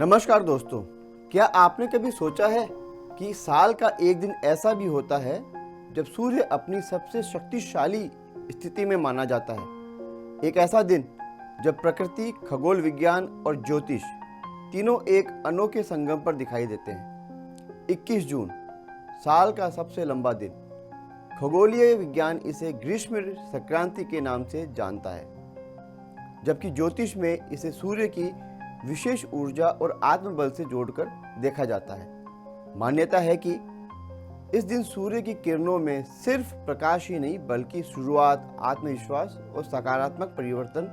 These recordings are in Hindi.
नमस्कार दोस्तों, क्या आपने कभी सोचा है कि साल का एक दिन ऐसा भी होता है जब सूर्य अपनी सबसे शक्तिशाली स्थिति में माना जाता है। एक ऐसा दिन जब प्रकृति, खगोल विज्ञान और ज्योतिष तीनों एक अनोखे संगम पर दिखाई देते हैं। 21 जून, साल का सबसे लंबा दिन। खगोलीय विज्ञान इसे ग्रीष्म संक्रांति के नाम से जानता है, जबकि ज्योतिष में इसे सूर्य की विशेष ऊर्जा और आत्मबल से जोड़कर देखा जाता है। मान्यता है कि इस दिन सूर्य की किरणों में सिर्फ प्रकाश ही नहीं बल्कि शुरुआत, आत्मविश्वास और सकारात्मक परिवर्तन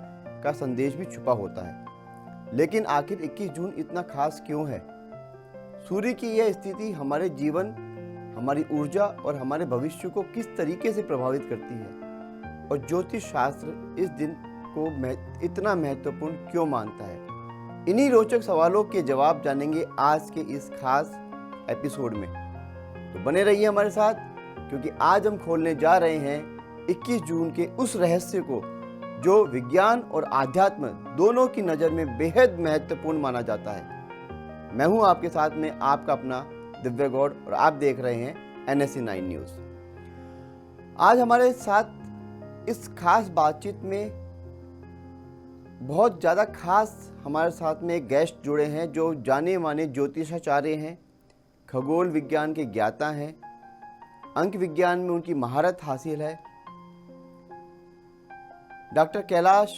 का संदेश भी छुपा होता है। लेकिन आखिर 21 जून इतना खास क्यों है? सूर्य की यह स्थिति हमारे जीवन, हमारी ऊर्जा और हमारे भविष्य को किस तरीके से प्रभावित करती है, और ज्योतिष शास्त्र इस दिन को इतना महत्वपूर्ण क्यों मानता है? इन्हीं रोचक सवालों के जवाब जानेंगे आज के इस खास एपिसोड में। तो बने रहिए हमारे साथ, क्योंकि आज हम खोलने जा रहे हैं 21 जून के उस रहस्य को जो विज्ञान और आध्यात्म दोनों की नज़र में बेहद महत्वपूर्ण माना जाता है। मैं हूं आपके साथ में आपका अपना दिव्य गौड़ और आप देख रहे हैं NSE 9 न्यूज़। आज हमारे साथ इस खास बातचीत में बहुत ज़्यादा खास हमारे साथ में एक गेस्ट जुड़े हैं जो जाने माने ज्योतिषाचार्य हैं, खगोल विज्ञान के ज्ञाता हैं, अंक विज्ञान में उनकी महारत हासिल है। डॉक्टर कैलाश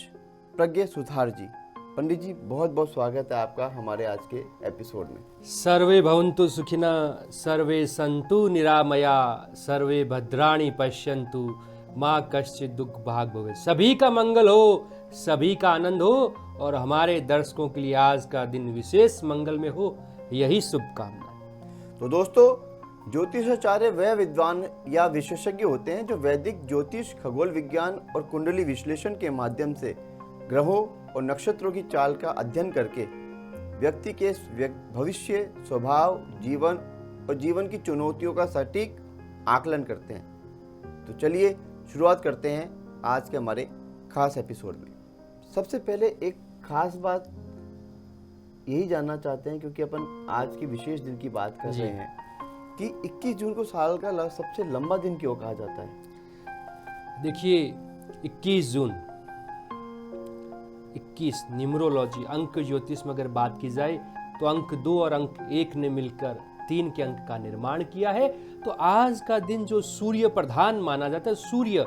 प्रज्ञ सुथार जी। पंडित जी, बहुत बहुत स्वागत है आपका हमारे आज के एपिसोड में। सर्वे भवन्तु सुखिनः, सर्वे सन्तु निरामया, सर्वे भद्राणि पश्यन्तु, माँ कश्चित् दुख भाग भवे। सभी का मंगल हो, सभी का आनंद हो और हमारे दर्शकों के लिए आज का दिन विशेष मंगल में हो, यही शुभकामना। तो दोस्तों, ज्योतिषाचार्य वह विद्वान या विशेषज्ञ होते हैं जो वैदिक ज्योतिष, खगोल विज्ञान और कुंडली विश्लेषण के माध्यम से ग्रहों और नक्षत्रों की चाल का अध्ययन करके व्यक्ति के भविष्य, स्वभाव, जीवन और जीवन की चुनौतियों का सटीक आकलन करते हैं। तो चलिए शुरुआत करते हैं आज के हमारे खास एपिसोड में। सबसे पहले एक खास बात यही जानना चाहते हैं, क्योंकि अपन आज की विशेष दिन की बात कर रहे हैं, कि 21 जून को साल का सबसे लंबा दिन क्यों कहा जाता है? देखिए, 21 जून 21 न्यूमरोलॉजी, अंक ज्योतिष में अगर बात की जाए तो अंक 2 और अंक 1 ने मिलकर 3 के अंक का निर्माण किया है। तो आज का दिन जो सूर्य प्रधान माना जाता है, सूर्य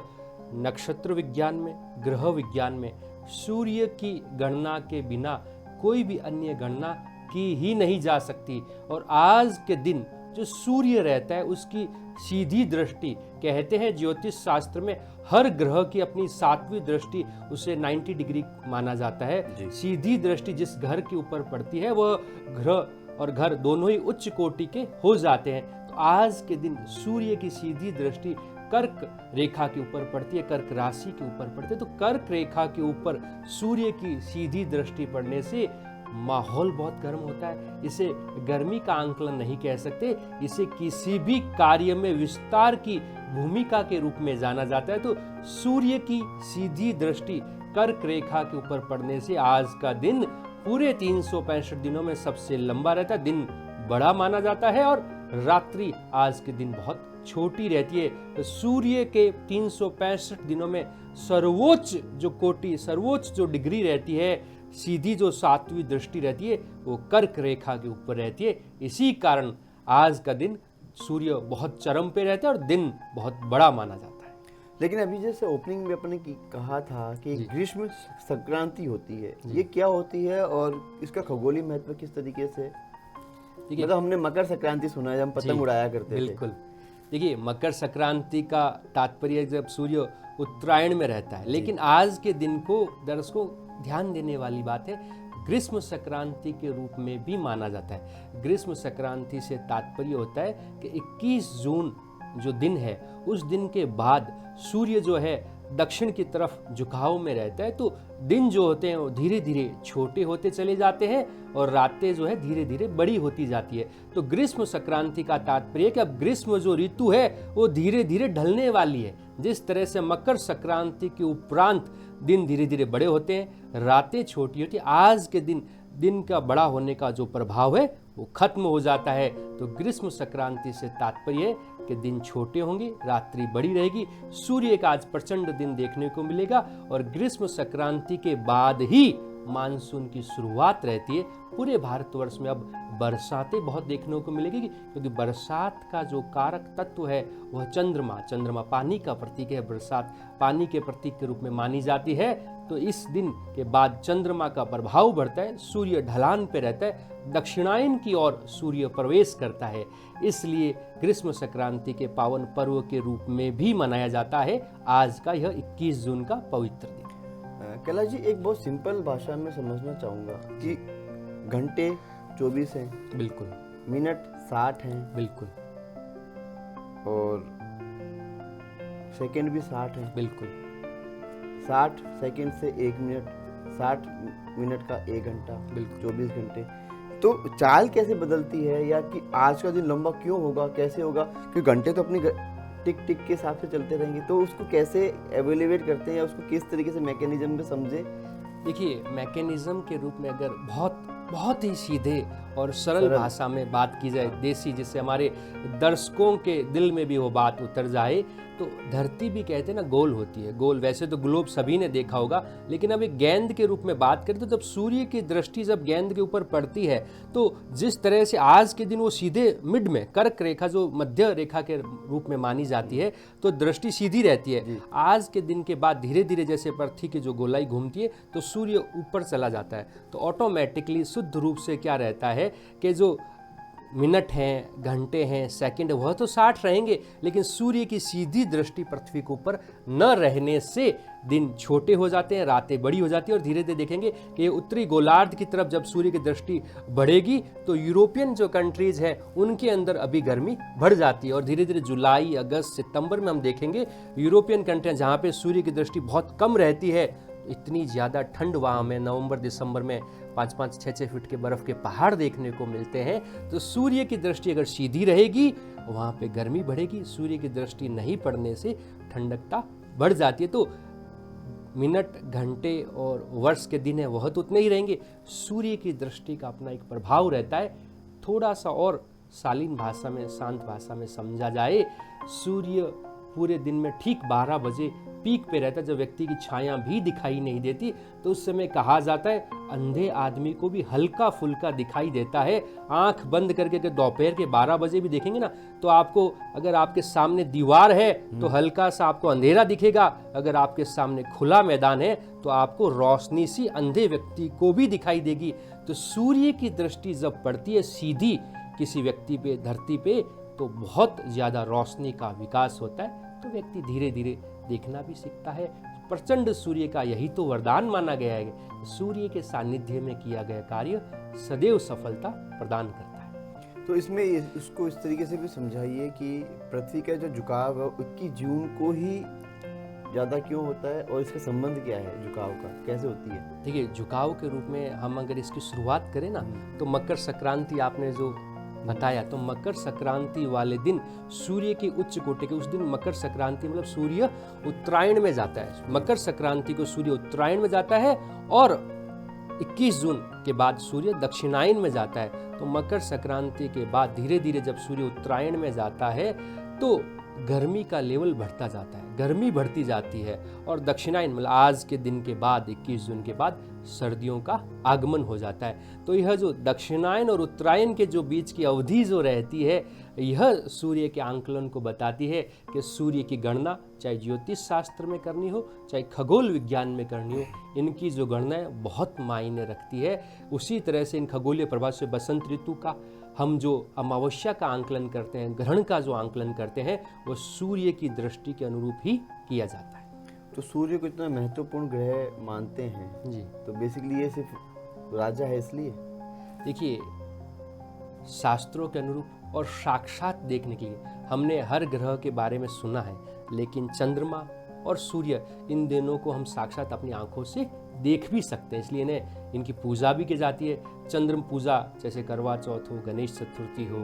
नक्षत्र विज्ञान में, ग्रह विज्ञान में सूर्य की गणना के बिना कोई भी अन्य गणना की ही नहीं जा सकती। और आज के दिन जो सूर्य रहता है उसकी सीधी दृष्टि, कहते हैं ज्योतिष शास्त्र में हर ग्रह की अपनी 7वीं दृष्टि, उसे 90 डिग्री माना जाता है। सीधी दृष्टि जिस घर के ऊपर पड़ती है वह ग्रह और घर दोनों ही उच्च कोटि के हो जाते हैं। तो आज के दिन सूर्य की सीधी दृष्टि कर्क रेखा के ऊपर पड़ती है, कर्क राशि के ऊपर पड़ती है। तो कर्क रेखा के ऊपर सूर्य की सीधी दृष्टि पड़ने से माहौल बहुत गर्म होता है। इसे गर्मी का आंकलन नहीं कह सकते, इसे किसी भी कार्य में विस्तार की भूमिका के रूप में जाना जाता है। तो सूर्य की सीधी दृष्टि कर्क रेखा के ऊपर पड़ने से आज का दिन पूरे 365 दिनों में सबसे लंबा रहता है। दिन बड़ा माना जाता है और रात्रि आज के दिन बहुत छोटी रहती है। तो सूर्य के 365 दिनों में सर्वोच्च जो कोटि, सर्वोच्च जो डिग्री रहती है, सीधी जो 7वीं दृष्टि रहती है, वो कर्क रेखा के ऊपर रहती है। इसी कारण आज का दिन सूर्य बहुत चरम पे रहता है और दिन बहुत बड़ा माना जाता है। लेकिन अभी जैसे ओपनिंग में अपने कहा था कि ग्रीष्म संक्रांति होती है, ये क्या होती है और इसका खगोलीय महत्व किस तरीके से? मतलब हमने मकर संक्रांति सुना है, हम पतंग उड़ाया करते थे। बिल्कुल। देखिए, मकर संक्रांति का तात्पर्य जब सूर्य उत्तरायण में रहता है, लेकिन आज के दिन को दर्शकों ध्यान देने वाली बात है, ग्रीष्म संक्रांति के रूप में भी माना जाता है। ग्रीष्म संक्रांति से तात्पर्य होता है कि 21 जून जो दिन है, उस दिन के बाद सूर्य जो है दक्षिण की तरफ झुकाव में रहता है। तो दिन जो होते हैं वो धीरे धीरे छोटे होते चले जाते हैं और रातें जो है धीरे धीरे बड़ी होती जाती है। तो ग्रीष्म संक्रांति का तात्पर्य है कि अब ग्रीष्म जो ऋतु है वो धीरे धीरे ढलने वाली है। जिस तरह से मकर संक्रांति के उपरांत दिन धीरे धीरे बड़े होते हैं, रातें छोटी होती, आज के दिन दिन का बड़ा होने का जो प्रभाव है वो खत्म हो जाता है। तो ग्रीष्म संक्रांति से तात्पर्य है कि दिन छोटे होंगे, रात्रि बड़ी रहेगी, सूर्य का आज प्रचंड दिन देखने को मिलेगा और ग्रीष्म संक्रांति के बाद ही मानसून की शुरुआत रहती है। पूरे भारतवर्ष में अब बरसातें बहुत देखने को मिलेगी क्योंकि बरसात का जो कारक तत्व है वह चंद्रमा पानी का प्रतीक है। बरसात पानी के प्रतीक के रूप में मानी जाती है। तो इस दिन के बाद चंद्रमा का प्रभाव बढ़ता है, सूर्य ढलान पे रहता है, दक्षिणायन की ओर सूर्य प्रवेश करता है। इसलिए ग्रीष्म संक्रांति के पावन पर्व के रूप में भी मनाया जाता है आज का यह 21 जून का पवित्र दिन। कैलाश जी, एक बहुत सिंपल भाषा में समझना चाहूँगा कि घंटे 24 हैं, बिल्कुल, मिनट 60 हैं, बिल्कुल, और सेकंड भी 60 हैं, बिल्कुल, 60 सेकंड से 1 मिनट, 60 मिनट का 1 घंटा, बिल्कुल। 24 घंटे। तो चाल कैसे बदलती है, या कि आज का दिन लंबा क्यों होगा, कैसे होगा? क्योंकि घंटे तो अपनी टिक टिक के हिसाब से चलते रहेंगे, तो उसको कैसे एवेल्युएट करते हैं या उसको किस तरीके से मैकेनिज्म में समझे? देखिए, मैकेनिज्म के रूप में अगर बहुत ही सीधे और सरल भाषा में बात की जाए, देसी, जिससे हमारे दर्शकों के दिल में भी वो बात उतर जाए, तो धरती भी कहते हैं ना गोल होती है। गोल, वैसे तो ग्लोब सभी ने देखा होगा, लेकिन अब एक गेंद के रूप में बात करें तो जब सूर्य की दृष्टि जब गेंद के ऊपर पड़ती है तो जिस तरह से आज के दिन वो सीधे मिड में कर्क रेखा, जो मध्य रेखा के रूप में मानी जाती है, तो दृष्टि सीधी रहती है। आज के दिन के बाद धीरे धीरे जैसे पृथ्वी की जो गोलाई घूमती है तो सूर्य ऊपर चला जाता है, तो ऑटोमेटिकली शुद्ध रूप से क्या रहता है कि जो मिनट हैं, घंटे हैं, सेकंड, वह तो 60 रहेंगे, लेकिन सूर्य की सीधी दृष्टि पृथ्वी के ऊपर न रहने से दिन छोटे हो जाते हैं, रातें बड़ी हो जाती है। और धीरे धीरे देखेंगे कि उत्तरी गोलार्ध की तरफ जब सूर्य की दृष्टि बढ़ेगी तो यूरोपियन जो कंट्रीज हैं उनके अंदर अभी गर्मी बढ़ जाती है। और धीरे धीरे जुलाई, अगस्त, सितंबर में हम देखेंगे यूरोपियन कंट्रियाँ जहाँ पे सूर्य की दृष्टि बहुत कम रहती है, इतनी ज़्यादा ठंड वहाँ में नवंबर दिसंबर में 5-5, 6-6 फीट के बर्फ़ के पहाड़ देखने को मिलते हैं। तो सूर्य की दृष्टि अगर सीधी रहेगी वहाँ पे गर्मी बढ़ेगी, सूर्य की दृष्टि नहीं पड़ने से ठंडकता बढ़ जाती है। तो मिनट, घंटे और वर्ष के दिन है वह तो उतने ही रहेंगे, सूर्य की दृष्टि का अपना एक प्रभाव रहता है। थोड़ा सा और शालीन भाषा में, शांत भाषा में समझा जाए, सूर्य पूरे दिन में ठीक 12 बजे पीक पे रहता है, जब व्यक्ति की छाया भी दिखाई नहीं देती, तो उस समय कहा जाता है अंधे आदमी को भी हल्का फुल्का दिखाई देता है। आंख बंद करके अगर दोपहर के 12 बजे भी देखेंगे ना तो आपको, अगर आपके सामने दीवार है तो हल्का सा आपको अंधेरा दिखेगा, अगर आपके सामने खुला मैदान है तो आपको रोशनी सी अंधे व्यक्ति को भी दिखाई देगी। तो सूर्य की दृष्टि जब पड़ती है सीधी किसी व्यक्ति पे, धरती पे, तो बहुत ज्यादा रोशनी का विकास होता है, तो व्यक्ति धीरे धीरे देखना भी सीखता है। प्रचंड सूर्य का यही तो वरदान माना गया है कि सूर्य के सानिध्य में किया गया कार्य सदैव सफलता प्रदान करता है। तो इसमें इसको इस तरीके से भी समझाइए कि पृथ्वी का जो झुकाव है 21 जून को ही ज़्यादा क्यों होता है और इसका संबंध क्या है, झुकाव का कैसे होती है? देखिए, झुकाव के रूप में हम अगर इसकी शुरुआत करें ना तो मकर संक्रांति आपने जो बताया, तो मकर संक्रांति वाले दिन सूर्य की उच्च कोटि के, उस दिन मकर संक्रांति मतलब सूर्य उत्तरायण में जाता है। मकर संक्रांति को सूर्य उत्तरायण में जाता है और 21 जून के बाद सूर्य दक्षिणायन में जाता है। तो मकर संक्रांति के बाद धीरे धीरे जब सूर्य उत्तरायण में जाता है तो गर्मी का लेवल बढ़ता जाता है, गर्मी बढ़ती जाती है, और दक्षिणायन मतलब आज के दिन के बाद 21 जून के बाद सर्दियों का आगमन हो जाता है। तो यह जो दक्षिणायन और उत्तरायण के जो बीच की अवधि जो रहती है, यह सूर्य के आंकलन को बताती है कि सूर्य की गणना चाहे ज्योतिष शास्त्र में करनी हो, चाहे खगोल विज्ञान में करनी हो, इनकी जो गणना है बहुत मायने रखती है। उसी तरह से इन खगोलीय प्रभाव से बसंत ऋतु का हम जो अमावस्या का आंकलन करते हैं, ग्रहण का जो आंकलन करते हैं, वो सूर्य की दृष्टि के अनुरूप ही किया जाता है। तो सूर्य को इतना महत्वपूर्ण ग्रह मानते हैं जी, तो बेसिकली ये सिर्फ राजा है इसलिए? देखिए, शास्त्रों के अनुरूप और साक्षात देखने के लिए हमने हर ग्रह के बारे में सुना है, लेकिन चंद्रमा और सूर्य इन दोनों को हम साक्षात अपनी आंखों से देख भी सकते हैं, इसलिए इन्हें इनकी पूजा भी की जाती है। चंद्र पूजा जैसे करवा चौथ हो, गणेश चतुर्थी हो,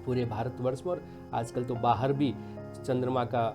पूरे भारतवर्ष में और आजकल तो बाहर भी चंद्रमा का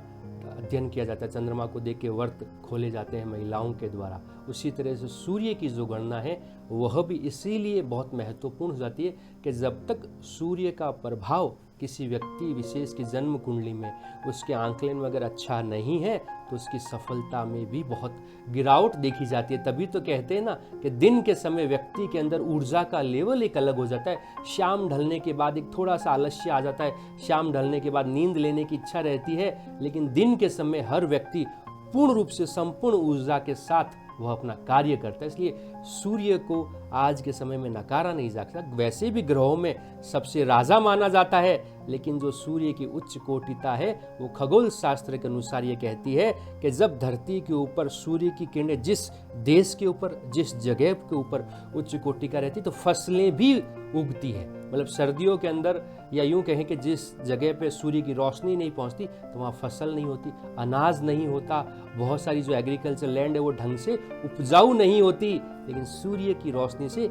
अध्ययन किया जाता है, चंद्रमा को देख के व्रत खोले जाते हैं महिलाओं के द्वारा, उसी तरह से सूर्य की जो गणना है वह भी इसीलिए बहुत महत्वपूर्ण हो जाती है कि जब तक सूर्य का प्रभाव किसी व्यक्ति विशेष की जन्म कुंडली में, उसके आंकलन में अगर अच्छा नहीं है तो उसकी सफलता में भी बहुत गिरावट देखी जाती है। तभी तो कहते हैं ना कि दिन के समय व्यक्ति के अंदर ऊर्जा का लेवल एक अलग हो जाता है। शाम ढलने के बाद एक थोड़ा सा आलस्य आ जाता है, शाम ढलने के बाद नींद लेने की इच्छा रहती है, लेकिन दिन के समय हर व्यक्ति पूर्ण रूप से संपूर्ण ऊर्जा के साथ वह अपना कार्य करता है। इसलिए सूर्य को आज के समय में नकारा नहीं जा सकता। वैसे भी ग्रहों में सबसे राजा माना जाता है, लेकिन जो सूर्य की उच्च कोटिता है वो खगोल शास्त्र के अनुसार ये कहती है कि जब धरती के ऊपर सूर्य की किरणें जिस देश के ऊपर, जिस जगह के ऊपर उच्च कोटि का रहती तो फसलें भी उगती है। मतलब सर्दियों के अंदर, या यूं कहें कि जिस जगह पे सूर्य की रोशनी नहीं पहुंचती तो वहाँ फसल नहीं होती, अनाज नहीं होता, बहुत सारी जो एग्रीकल्चर लैंड है वो ढंग से उपजाऊ नहीं होती, लेकिन सूर्य की रोशनी से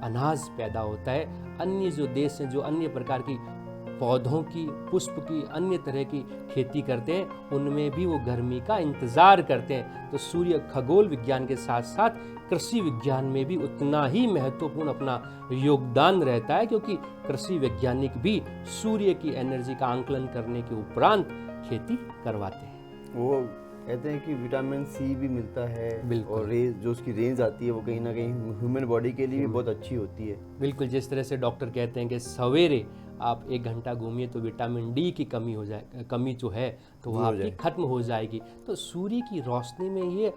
अनाज पैदा होता है। अन्य जो देश हैं जो अन्य प्रकार की पौधों की, पुष्प की, अन्य तरह की खेती करते हैं, उनमें भी वो गर्मी का इंतजार करते हैं। तो सूर्य खगोल विज्ञान के साथ साथ कृषि विज्ञान में भी उतना ही महत्वपूर्ण अपना योगदान रहता है, क्योंकि कृषि वैज्ञानिक भी सूर्य की एनर्जी का आंकलन करने के उपरांत खेती करवाते हैं। वो कहते हैं कि विटामिन सी भी मिलता है, और रेज जो उसकी रेंज आती है वो कहीं ना कहीं ह्यूमन बॉडी के लिए भी बहुत अच्छी होती है। बिल्कुल, जिस तरह से डॉक्टर कहते हैं कि सवेरे आप 1 घंटा घूमिए तो विटामिन डी की कमी हो जाए, कमी जो है तो वह आपकी खत्म हो जाएगी। तो सूर्य की रोशनी में ये,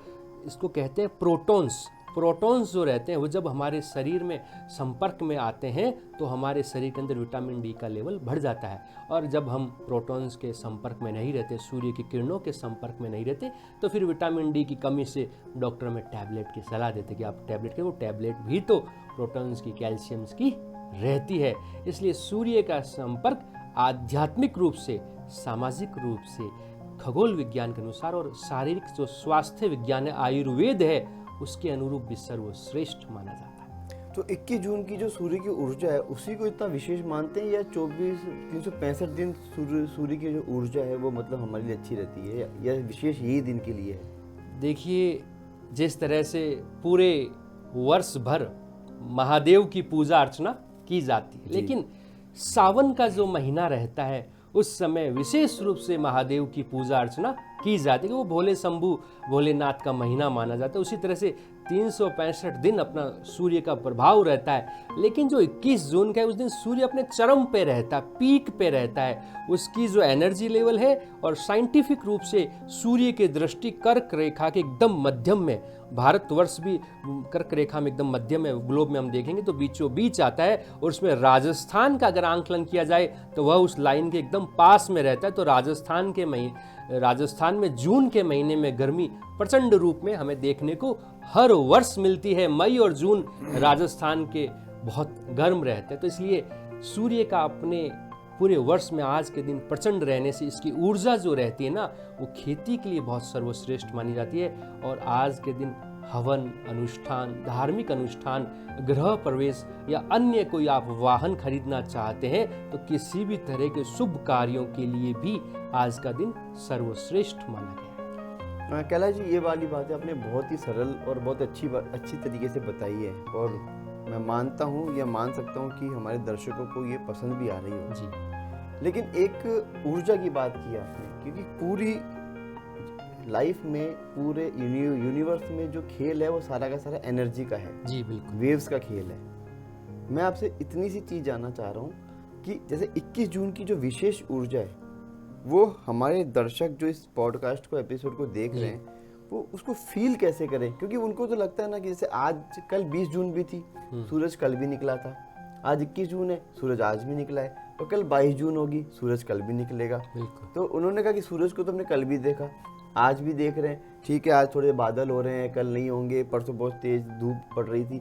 इसको कहते हैं प्रोटॉन्स जो रहते हैं वो जब हमारे शरीर में संपर्क में आते हैं तो हमारे शरीर के अंदर विटामिन डी का लेवल बढ़ जाता है। और जब हम प्रोटॉन्स के संपर्क में नहीं रहते, सूर्य की किरणों के संपर्क में नहीं रहते, तो फिर विटामिन डी की कमी से डॉक्टर हमें टैबलेट की सलाह देते कि आप टैबलेट करें। वो टैबलेट भी तो प्रोटॉन्स की, कैल्शियम्स की रहती है। इसलिए सूर्य का संपर्क आध्यात्मिक रूप से, सामाजिक रूप से, खगोल विज्ञान के अनुसार और शारीरिक जो स्वास्थ्य विज्ञान है, आयुर्वेद है, उसके अनुरूप भी सर्वश्रेष्ठ माना जाता है। तो 21 जून की जो सूर्य की ऊर्जा है उसी को इतना विशेष मानते हैं, या 365 दिन सूर्य की जो ऊर्जा है वो मतलब हमारे लिए अच्छी रहती है, या विशेष यही दिन के लिए है? देखिए, जिस तरह से पूरे वर्ष भर महादेव की पूजा अर्चना की जाती है, लेकिन सावन का जो महीना रहता है उस समय विशेष रूप से महादेव की पूजा अर्चना की जाती है। वो भोले शंभु भोलेनाथ का महीना माना जाता है। उसी तरह से 365 दिन अपना सूर्य का प्रभाव रहता है, लेकिन जो 21 जून का है उस दिन सूर्य अपने चरम पे रहता है, पीक पे रहता है। उसकी जो एनर्जी लेवल है, और साइंटिफिक रूप से सूर्य की दृष्टि कर्क रेखा के एकदम मध्यम में, भारतवर्ष भी कर्क रेखा में एकदम मध्यम में, ग्लोब में हम देखेंगे तो बीचों बीच आता है, और उसमें राजस्थान का अगर आंकलन किया जाए तो वह उस लाइन के एकदम पास में रहता है। तो राजस्थान में जून के महीने में गर्मी प्रचंड रूप में हमें देखने को हर वर्ष मिलती है। मई और जून राजस्थान के बहुत गर्म रहते हैं। तो इसलिए सूर्य का अपने पूरे वर्ष में आज के दिन प्रचंड रहने से इसकी ऊर्जा जो रहती है ना, वो खेती के लिए बहुत सर्वश्रेष्ठ मानी जाती है। और आज के दिन हवन अनुष्ठान, धार्मिक अनुष्ठान, गृह प्रवेश या अन्य कोई आप वाहन खरीदना चाहते हैं तो किसी भी तरह के शुभ कार्यों के लिए भी आज का दिन सर्वश्रेष्ठ माना गया है। कैलाश जी, ये वाली बात है आपने बहुत ही सरल और बहुत अच्छी तरीके से बताई है, और मैं मानता हूँ या मान सकता हूँ कि हमारे दर्शकों को ये पसंद भी आ रही हो जी। लेकिन एक ऊर्जा की बात की आपने, क्योंकि पूरी लाइफ में, पूरे यूनिवर्स में जो खेल है वो सारा का सारा एनर्जी का है। जी बिल्कुल, वेव्स का खेल है। मैं आपसे इतनी सी चीज़ जानना चाह रहा हूँ कि जैसे 21 जून की जो विशेष ऊर्जा है वो हमारे दर्शक जो इस पॉडकास्ट को, एपिसोड को देख रहे हैं, वो उसको फील कैसे करें? क्योंकि उनको तो लगता है ना कि जैसे आज कल 20 जून भी थी, सूरज कल भी निकला था, आज 21 जून है, सूरज आज भी निकला है, और कल 22 जून होगी, सूरज कल भी निकलेगा। तो उन्होंने कहा कि सूरज को तो हमने कल भी देखा, आज भी देख रहे हैं, ठीक है आज थोड़े बादल हो रहे हैं, कल नहीं होंगे, परसों बहुत तेज धूप पड़ रही थी।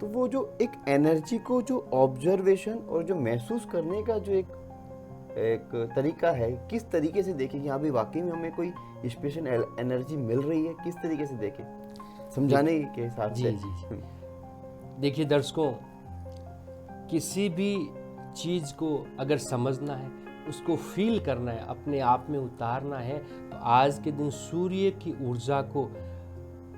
तो वो जो एक एनर्जी को जो ऑब्जर्वेशन और जो महसूस करने का जो एक तरीका है, किस तरीके से देखें कि हाँ भाई वाकई में हमें कोई स्पेशल एनर्जी मिल रही है, किस तरीके से देखें समझाने के हिसाब से? जी। देखिए दर्शकों, किसी भी चीज़ को अगर समझना है, उसको फील करना है, अपने आप में उतारना है, तो आज के दिन सूर्य की ऊर्जा को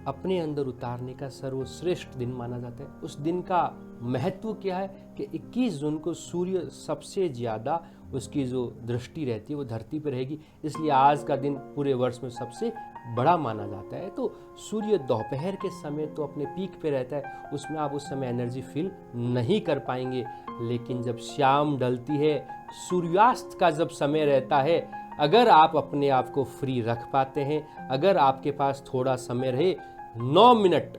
अपने अंदर उतारने का सर्वश्रेष्ठ दिन माना जाता है। उस दिन का महत्व क्या है कि 21 जून को सूर्य सबसे ज़्यादा उसकी जो दृष्टि रहती है वो धरती पर रहेगी, इसलिए आज का दिन पूरे वर्ष में सबसे बड़ा माना जाता है। तो सूर्य दोपहर के समय तो अपने पीक पे रहता है, उसमें आप उस समय एनर्जी फील नहीं कर पाएंगे, लेकिन जब शाम ढलती है, सूर्यास्त का जब समय रहता है, अगर आप अपने आप को फ्री रख पाते हैं, अगर आपके पास थोड़ा समय रहे, 9 मिनट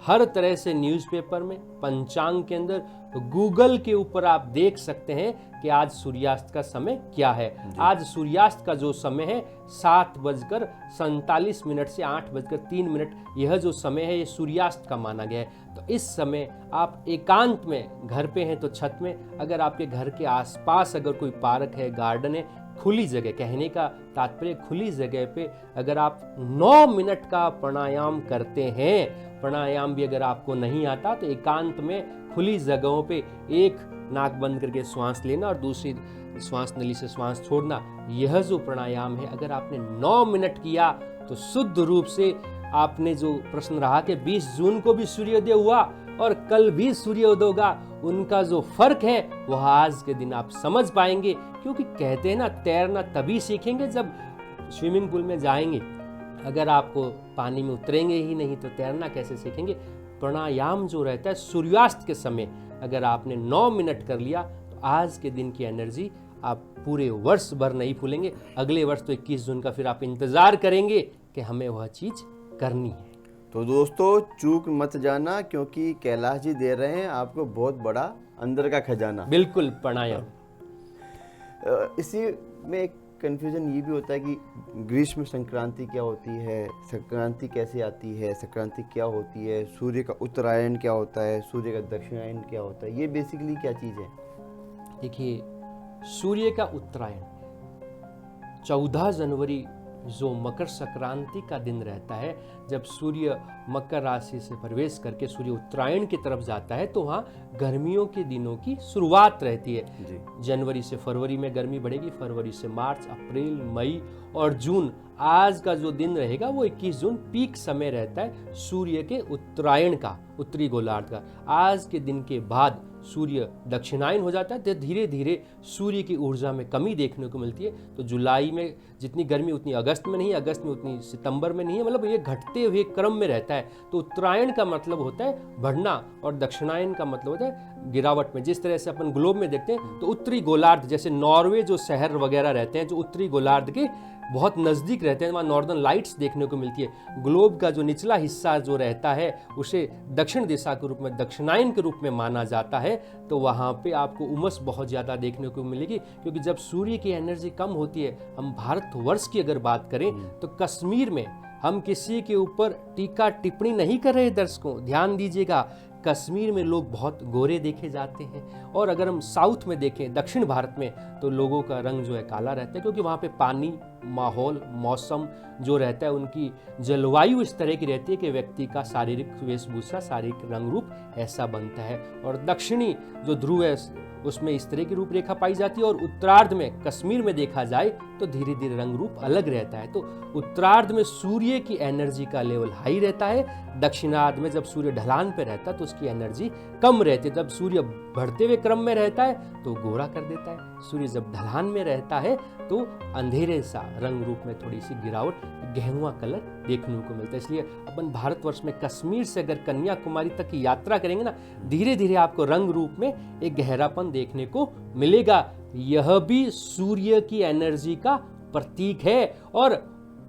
हर तरह से न्यूज़पेपर में, पंचांग के अंदर, गूगल के ऊपर आप देख सकते हैं कि आज सूर्यास्त का समय क्या है। आज सूर्यास्त का जो समय है 7:47 से 8:03, यह जो समय है ये सूर्यास्त का माना गया है। तो इस समय आप एकांत में, घर पे हैं तो छत में, अगर आपके घर के आसपास अगर कोई पार्क है, गार्डन है, खुली जगह, कहने का तात्पर्य खुली जगह पे अगर आप 9 मिनट का प्राणायाम करते हैं, प्राणायाम भी अगर आपको नहीं आता तो एकांत में खुली जगहों पे एक नाक बंद करके श्वास लेना और दूसरी श्वास नली से श्वास छोड़ना, यह जो प्राणायाम है अगर आपने 9 मिनट किया तो शुद्ध रूप से आपने जो प्रश्न रहा कि 20 जून को भी सूर्योदय हुआ और कल भी सूर्योदय होगा, उनका जो फर्क है वह आज के दिन आप समझ पाएंगे। क्योंकि कहते हैं ना, तैरना तभी सीखेंगे जब स्विमिंग पूल में जाएंगे, अगर आपको पानी में उतरेंगे ही नहीं तो तैरना कैसे सीखेंगे। प्राणायाम जो रहता है सूर्यास्त के समय अगर आपने 9 मिनट कर लिया तो आज के दिन की एनर्जी आप पूरे वर्ष भर नहीं भूलेंगे। अगले वर्ष तो 21 जून का फिर आप इंतजार करेंगे कि हमें वह चीज करनी है। तो दोस्तों चूक मत जाना, क्योंकि कैलाश जी दे रहे हैं आपको बहुत बड़ा अंदर का खजाना। बिल्कुल प्राणायाम। इसी में एक कन्फ्यूजन ये भी होता है कि ग्रीष्म संक्रांति क्या होती है, संक्रांति कैसे आती है, संक्रांति क्या होती है, सूर्य का उत्तरायण क्या होता है, सूर्य का दक्षिणायन क्या होता है, ये बेसिकली क्या चीज़ है? देखिए, सूर्य का उत्तरायण 14 जनवरी जो मकर संक्रांति का दिन रहता है, जब सूर्य मकर राशि से प्रवेश करके सूर्य उत्तरायण की तरफ जाता है तो वहाँ गर्मियों के दिनों की शुरुआत रहती है जी। जनवरी से फरवरी में गर्मी बढ़ेगी, फरवरी से मार्च, अप्रैल, मई और जून। आज का जो दिन रहेगा वो 21 जून पीक समय रहता है सूर्य के उत्तरायण का, उत्तरी गोलार्ध का। आज के दिन के बाद सूर्य दक्षिणायन हो जाता है तो धीरे धीरे सूर्य की ऊर्जा में कमी देखने को मिलती है। तो जुलाई में जितनी गर्मी उतनी अगस्त में नहीं है, अगस्त में उतनी सितंबर में नहीं है, मतलब ये घटते हुए क्रम में रहता है। तो उत्तरायण का मतलब होता है बढ़ना और दक्षिणायन का मतलब होता है गिरावट में। जिस तरह से अपन ग्लोब में देखते हैं तो उत्तरी गोलार्ध, जैसे नॉर्वे जो शहर वगैरह रहते हैं जो उत्तरी गोलार्ध के बहुत नज़दीक रहते हैं, वहाँ नॉर्दर्न लाइट्स देखने को मिलती है। ग्लोब का जो निचला हिस्सा जो रहता है उसे दक्षिण दिशा के रूप में, दक्षिणायन के रूप में माना जाता है। तो वहाँ पे आपको उमस बहुत ज़्यादा देखने को मिलेगी, क्योंकि जब सूर्य की एनर्जी कम होती है, हम भारतवर्ष की अगर बात करें तो कश्मीर में, हम किसी के ऊपर टीका टिप्पणी नहीं कर रहे दर्शकों, ध्यान दीजिएगा, कश्मीर में लोग बहुत गोरे देखे जाते हैं। और अगर हम साउथ में देखें, दक्षिण भारत में, तो लोगों का रंग जो है काला रहता है, क्योंकि वहाँ पे पानी, माहौल, मौसम जो रहता है, उनकी जलवायु इस तरह की रहती है कि व्यक्ति का शारीरिक वेशभूषा, शारीरिक रंग रूप ऐसा बनता है। और दक्षिणी जो ध्रुव है उसमें इस तरह की रूपरेखा पाई जाती है। और उत्तरार्ध में, कश्मीर में देखा जाए तो धीरे धीरे रंग रूप अलग रहता है। तो उत्तरार्ध में सूर्य की एनर्जी का लेवल हाई रहता है, दक्षिणार्ध में जब सूर्य ढलान पे रहता है तो उसकी एनर्जी कम रहती है। जब सूर्य बढ़ते हुए क्रम में रहता है तो गोरा कर देता है, सूर्य जब ढलान में रहता है तो अंधेरे सा रंग रूप में थोड़ी सी गिरावट, गेहुआ कलर देखने को मिलता है। इसलिए अपन भारतवर्ष में कश्मीर से अगर कन्याकुमारी तक की यात्रा करेंगे ना, धीरे धीरे आपको रंग रूप में एक गहरापन देखने को मिलेगा। यह भी सूर्य की एनर्जी का प्रतीक है। और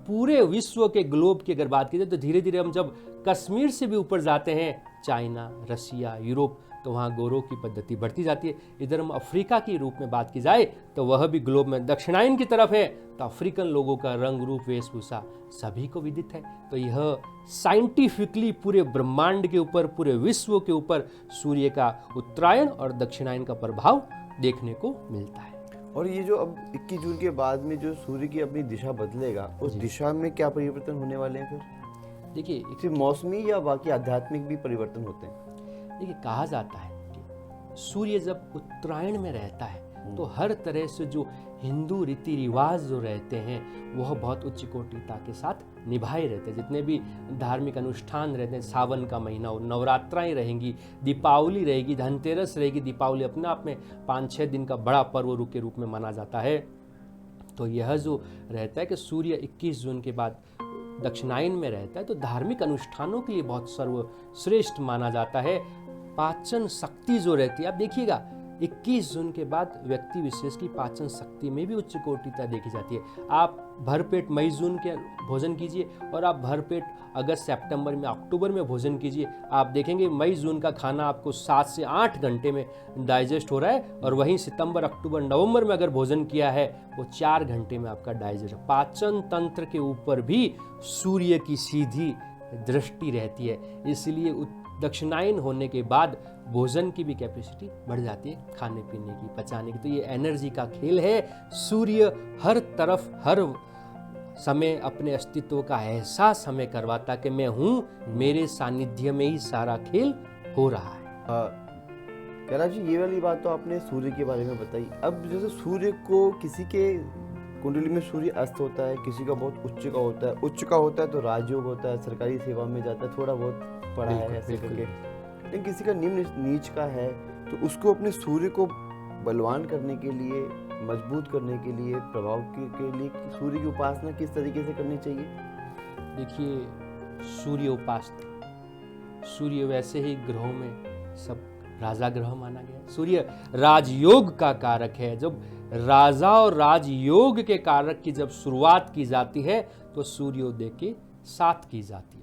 पूरे विश्व के ग्लोब की अगर बात की जाए तो धीरे धीरे हम जब कश्मीर से भी ऊपर जाते हैं, चाइना, रसिया, यूरोप, तो वहाँ गोरों की पद्धति बढ़ती जाती है। इधर हम अफ्रीका की रूप में बात की जाए तो वह भी ग्लोब में दक्षिणायन की तरफ है, तो अफ्रीकन लोगों का रंग रूप वेशभूषा सभी को विदित है। तो यह साइंटिफिकली पूरे ब्रह्मांड के ऊपर, पूरे विश्व के ऊपर सूर्य का उत्तरायण और दक्षिणायन का प्रभाव देखने को मिलता है। और ये जो अब 21 जून के बाद में जो सूर्य की अपनी दिशा बदलेगा, उस दिशा में क्या परिवर्तन होने वाले हैं फिर? देखिए, सिर्फ मौसमी या बाकी आध्यात्मिक भी परिवर्तन होते हैं? देखिए, कहा जाता है कि सूर्य जब उत्तरायण में रहता है तो हर तरह से जो हिंदू रीति रिवाज जो रहते हैं वह बहुत उच्च कोटिता के साथ निभाए रहते हैं। जितने भी धार्मिक अनुष्ठान रहते हैं, सावन का महीना हो, नवरात्राएं रहेंगी, दीपावली रहेगी, धनतेरस रहेगी। दीपावली अपने आप में 5-6 दिन का बड़ा पर्व के रूप में माना जाता है। तो यह जो रहता है कि सूर्य 21 जून के बाद दक्षिणायन में रहता है, तो धार्मिक अनुष्ठानों के लिए बहुत सर्वश्रेष्ठ माना जाता है। पाचन शक्ति जो रहती है, आप देखिएगा 21 जून के बाद व्यक्ति विशेष की पाचन शक्ति में भी उच्च कोटिता देखी जाती है। आप भरपेट मई जून के भोजन कीजिए और आप भरपेट अगस्त सितंबर में अक्टूबर में भोजन कीजिए, आप देखेंगे मई जून का खाना आपको 7 से 8 घंटे में डाइजेस्ट हो रहा है, और वहीं सितंबर अक्टूबर नवंबर में अगर भोजन किया है वो 4 घंटे में आपका डाइजेस्ट। पाचन तंत्र के ऊपर भी सूर्य की सीधी दृष्टि रहती है, इसलिए दक्षिणायन होने के बाद भोजन की भी कैपेसिटी बढ़ जाती है, खाने पीने की, पचाने की। तो ये एनर्जी का खेल है। सूर्य हर तरफ हर समय अपने अस्तित्व का एहसास हमें करवाता कि मैं हूँ, मेरे सानिध्य में ही सारा खेल हो रहा है। कैलाश जी, ये वाली बात तो आपने सूर्य के बारे में बताई। अब जैसे सूर्य को किसी के कुंडली में सूर्य अस्त होता है, किसी का बहुत उच्च का होता है, उच्च का होता है तो राजयोग होता है, सरकारी सेवा में जाता है, थोड़ा बहुत पढ़ा है ऐसे करके। लेकिन किसी का निम्न नीच का है तो उसको अपने सूर्य को बलवान करने के लिए, मजबूत करने के लिए, प्रभाव के लिए सूर्य की उपासना किस तरीके से करनी चाहिए? देखिए, सूर्य उपासना, सूर्य वैसे ही ग्रहों में सब राजा ग्रह माना गया। सूर्य राजयोग का कारक है। जब राजा और राजयोग के कारक की जब शुरुआत की जाती है तो सूर्योदय के साथ की जाती है।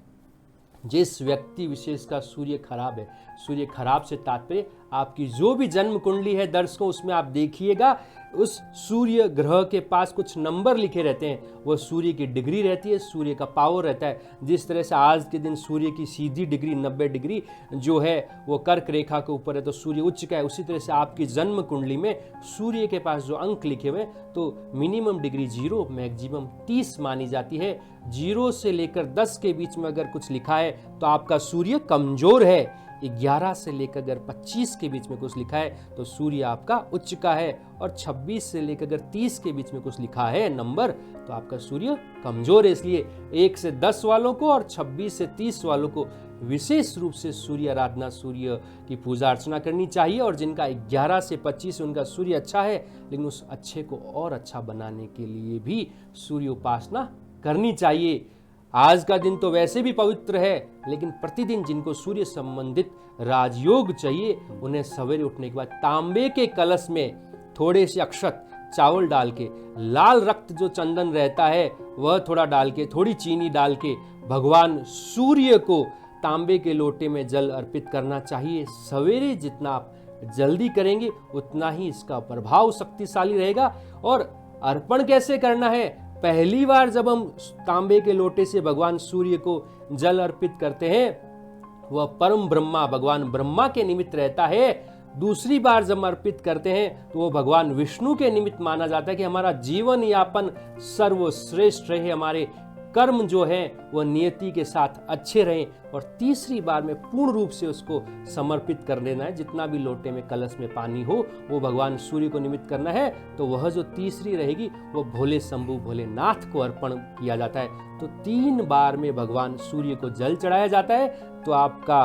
जिस व्यक्ति विशेष का सूर्य खराब है, सूर्य खराब से तात्पर्य आपकी जो भी जन्म कुंडली है दर्शकों, उसमें आप देखिएगा उस सूर्य ग्रह के पास कुछ नंबर लिखे रहते हैं, वो सूर्य की डिग्री रहती है, सूर्य का पावर रहता है। जिस तरह से आज के दिन सूर्य की सीधी डिग्री 90 डिग्री जो है वो कर्क रेखा के ऊपर है, तो सूर्य उच्च का है। उसी तरह से आपकी जन्म कुंडली में सूर्य के पास जो अंक लिखे हुए तो मिनिमम डिग्री 0, मैक्सिमम 30 मानी जाती है। 0 से लेकर 10 के बीच में अगर कुछ लिखा है तो आपका सूर्य कमजोर है। 11 से लेकर अगर 25 के बीच में कुछ लिखा है तो सूर्य आपका उच्च का है, और 26 से लेकर अगर 30 के बीच में कुछ लिखा है नंबर तो आपका सूर्य कमजोर है। इसलिए 1 से 10 वालों को और 26 से 30 वालों को विशेष रूप से सूर्य आराधना, सूर्य की पूजा अर्चना करनी चाहिए। और जिनका 11 से 25 उनका सूर्य अच्छा है, लेकिन उस अच्छे को और अच्छा बनाने के लिए भी सूर्य उपासना करनी चाहिए। आज का दिन तो वैसे भी पवित्र है, लेकिन प्रतिदिन जिनको सूर्य संबंधित राजयोग चाहिए उन्हें सवेरे उठने के बाद तांबे के कलश में थोड़े से अक्षत चावल डाल के, लाल रक्त जो चंदन रहता है वह थोड़ा डाल के, थोड़ी चीनी डाल के भगवान सूर्य को तांबे के लोटे में जल अर्पित करना चाहिए। सवेरे जितना आप जल्दी करेंगे उतना ही इसका प्रभाव शक्तिशाली रहेगा। और अर्पण कैसे करना है? पहली बार जब हम तांबे के लोटे से भगवान सूर्य को जल अर्पित करते हैं वह परम ब्रह्मा भगवान ब्रह्मा के निमित्त रहता है। दूसरी बार जब अर्पित करते हैं तो वो भगवान विष्णु के निमित्त माना जाता है कि हमारा जीवन यापन सर्वश्रेष्ठ रहे, हमारे कर्म जो हैं वह नियति के साथ अच्छे रहें। और तीसरी बार में पूर्ण रूप से उसको समर्पित कर देना है। जितना भी लोटे में कलश में पानी हो वो भगवान सूर्य को निमित्त करना है। तो वह जो तीसरी रहेगी वो भोले शंभु भोलेनाथ को अर्पण किया जाता है। तो 3 बार में भगवान सूर्य को जल चढ़ाया जाता है। तो आपका